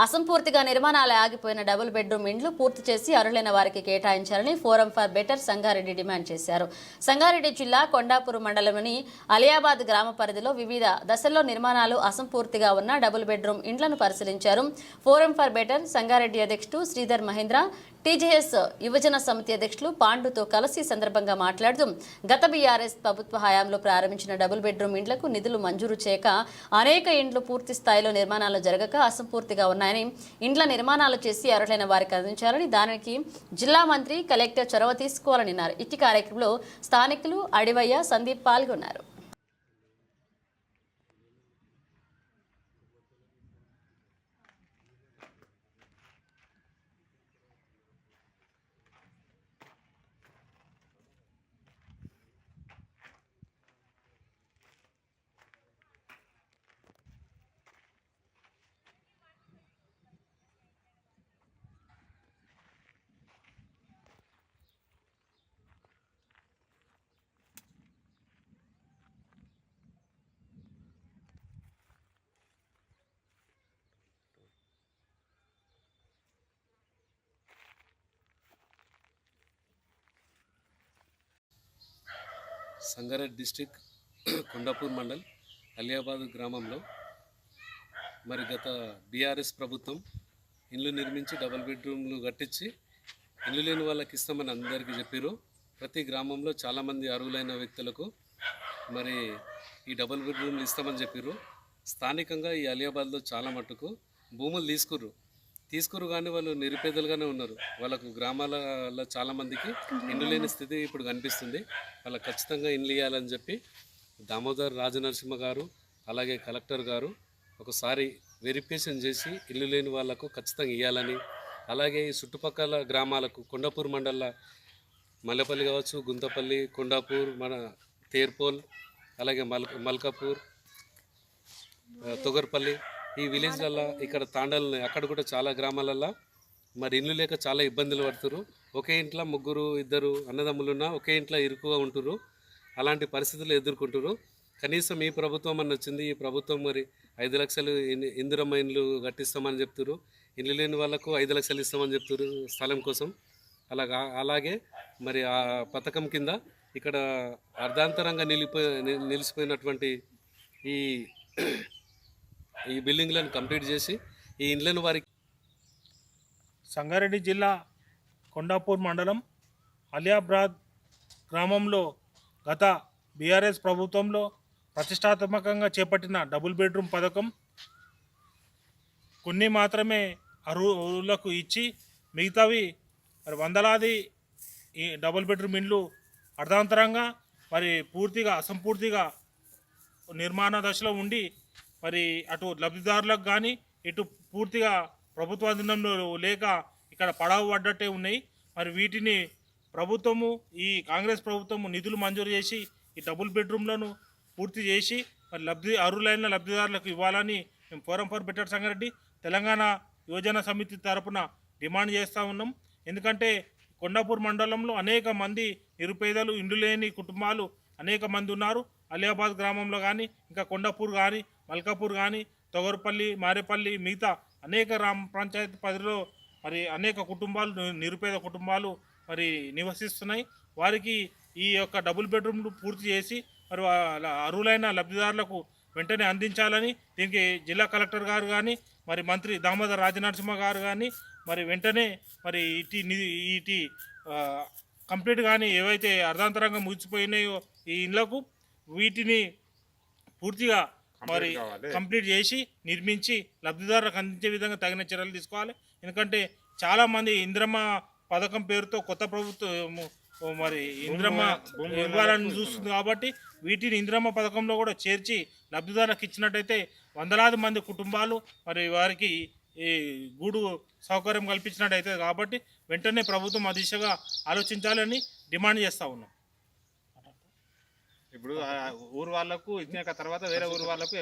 అసంపూర్తిగా నిర్మాణాలు ఆగిపోయిన డబుల్ బెడ్రూమ్ ఇండ్లు పూర్తి చేసి అర్హులైన వారికి కేటాయించాలని forum for better Sangareddy demand చేశారు. సంగారెడ్డి జిల్లా కొండాపూర్ మండలంలోని అలియాబాద్ గ్రామ పరిధిలో వివిధ దశల్లో నిర్మాణాలు అసంపూర్తిగా ఉన్న డబుల్ బెడ్రూమ్ ఇండ్లను పరిశీలించారు. ఫోరం ఫర్ బెటర్ సంగారెడ్డి అధ్యక్షుడు శ్రీధర్ మహేంద్ర, టీజేఎస్ యువజన సమితి అధ్యక్షులు పాండుతో కలిసి సందర్భంగా మాట్లాడుతూ గత బీఆర్ఎస్ ప్రభుత్వ హయాంలో ప్రారంభించిన డబుల్ బెడ్రూమ్ ఇండ్లకు నిధులు మంజూరు చేయక అనేక ఇండ్లు పూర్తి స్థాయిలో నిర్మాణాలు జరగక అసంపూర్తిగా ఉన్నాయని, ఇండ్ల నిర్మాణాలు చేసి అర్హులైన వారికి అందించాలని, దానికి జిల్లా మంత్రి కలెక్టర్ చొరవ తీసుకోవాలని అన్నారు. ఇట్టి కార్యక్రమంలో స్థానికులు అడివయ్య, సందీప్ పాల్గొన్నారు. సంగారెడ్డి డిస్టిక్ కొండాపూర్ మండల్ అలియాబాద్ గ్రామంలో మరి గత బీఆర్ఎస్ ప్రభుత్వం ఇల్లు నిర్మించి డబుల్ బెడ్రూమ్లు కట్టించి ఇల్లు లేని వాళ్ళకి ఇస్తామని అందరికీ చెప్పారు. ప్రతి గ్రామంలో చాలామంది అర్హులైన వ్యక్తులకు మరి ఈ డబుల్ బెడ్రూమ్లు ఇస్తామని చెప్పారు. స్థానికంగా ఈ అలియాబాద్లో చాలా మట్టుకు భూములు తీసుకురు కానీ వాళ్ళు నిరుపేదలుగానే ఉన్నారు. వాళ్ళకు గ్రామాలలో చాలామందికి ఇండ్లు లేని స్థితి ఇప్పుడు కనిపిస్తుంది. వాళ్ళకి ఖచ్చితంగా ఇండ్లు ఇవ్వాలని చెప్పి దామోదర్ రాజనరసింహ గారు అలాగే కలెక్టర్ గారు ఒకసారి వెరిఫికేషన్ చేసి ఇల్లు లేని వాళ్ళకు ఖచ్చితంగా ఇవ్వాలని, అలాగే ఈ చుట్టుపక్కల గ్రామాలకు కొండాపూర్ మండల మల్లెపల్లి కావచ్చు, గుంతపల్లి, కొండాపూర్, మన తేర్పోల్, అలాగే మల్కాపూర్, తొగర్పల్లి ఈ విలేజ్లల్లో ఇక్కడ తాండాలు అక్కడ కూడా చాలా గ్రామాలల్లో మరి ఇల్లు లేక చాలా ఇబ్బందులు పడుతున్నారు. ఒకే ఇంట్లో ముగ్గురు ఇద్దరు అన్నదమ్ములున్నా ఒకే ఇంట్లో ఇరుకుగా ఉంటున్నారు. అలాంటి పరిస్థితులు ఎదుర్కొంటున్నారు. కనీసం ఈ ప్రభుత్వం అని వచ్చింది. ఈ ప్రభుత్వం మరి 5 లక్షలు ఇందిరమ్మ ఇండ్లు కట్టిస్తామని చెప్తున్నారు. ఇల్లు లేని వాళ్ళకు 5 లక్షలు ఇస్తామని చెప్తున్నారు స్థలం కోసం. అలాగే మరి ఆ పథకం కింద ఇక్కడ అర్ధాంతరంగా నిలిచిపోయినటువంటి ఈ బిల్డింగ్లను కంప్లీట్ చేసి ఈ ఇండ్లను వారికి. సంగారెడ్డి జిల్లా కొండాపూర్ మండలం అలియాబాద్ గ్రామంలో గత బీఆర్ఎస్ ప్రభుత్వంలో ప్రతిష్టాత్మకంగా చేపట్టిన డబుల్ బెడ్రూమ్ పథకం కొన్ని మాత్రమే అర్హులకు ఇచ్చి మిగతావి మరి వందలాది ఈ డబుల్ బెడ్రూమ్ ఇండ్లు అర్ధాంతరంగా మరి పూర్తిగా అసంపూర్తిగా నిర్మాణ దశలో ఉండి మరి అటు లబ్ధిదారులకు కానీ ఇటు పూర్తిగా ప్రభుత్వ అధీనంలో లేక ఇక్కడ పడావు పడ్డట్టే ఉన్నాయి. మరి వీటిని ప్రభుత్వము ఈ కాంగ్రెస్ ప్రభుత్వము నిధులు మంజూరు చేసి ఈ డబుల్ బెడ్రూమ్లను పూర్తి చేసి మరి అర్హులైన లబ్ధిదారులకు ఇవ్వాలని మేము forum for better Sangareddy Telangana యువజన సమితి తరపున డిమాండ్ చేస్తూ ఉన్నాం. ఎందుకంటే కొండాపూర్ మండలంలో అనేక మంది నిరుపేదలు, ఇండ్లు లేని కుటుంబాలు అనేక మంది ఉన్నారు. అలియాబాద్ గ్రామంలో కానీ ఇంకా కొండాపూర్ కానీ మల్కాపూర్ కానీ తొగర్పల్లి, మారేపల్లి మిగతా అనేక గ్రామ పంచాయతీ పరిధిలో మరి అనేక కుటుంబాలు, నిరుపేద కుటుంబాలు మరి నివసిస్తున్నాయి. వారికి ఈ యొక్క డబుల్ బెడ్రూమ్లు పూర్తి చేసి మరి అర్హులైన లబ్ధిదారులకు వెంటనే అందించాలని దీనికి జిల్లా కలెక్టర్ గారు కానీ మరి మంత్రి దామోదర్ రాజనరసింహ గారు కానీ మరి వెంటనే మరి ఇటు కంప్లీట్ కానీ ఏవైతే అర్ధాంతరంగా ముగిసిపోయినాయో ఈ ఇళ్లకు వీటిని పూర్తిగా మరి కంప్లీట్ చేసి నిర్మించి లబ్ధిదారులకు అందించే విధంగా తగిన చర్యలు తీసుకోవాలి. ఎందుకంటే చాలామంది ఇందిరమ్మ పథకం పేరుతో కొత్త ప్రభుత్వం మరి ఇందిరమ్మ ఇవ్వాలని చూస్తుంది. కాబట్టి వీటిని ఇందిరమ్మ పథకంలో కూడా చేర్చి లబ్ధిదారులకు ఇచ్చినట్టయితే వందలాది మంది కుటుంబాలు మరి వారికి ఈ గూడు సౌకర్యం కల్పించినట్టయితే. కాబట్టి వెంటనే ప్రభుత్వం ఆ దిశగా ఆలోచించాలని డిమాండ్ చేస్తూ ఉన్నాం. ఇప్పుడు ఊరు వాళ్ళకు ఇచ్చిన తర్వాత వేరే ఊరు వాళ్ళకు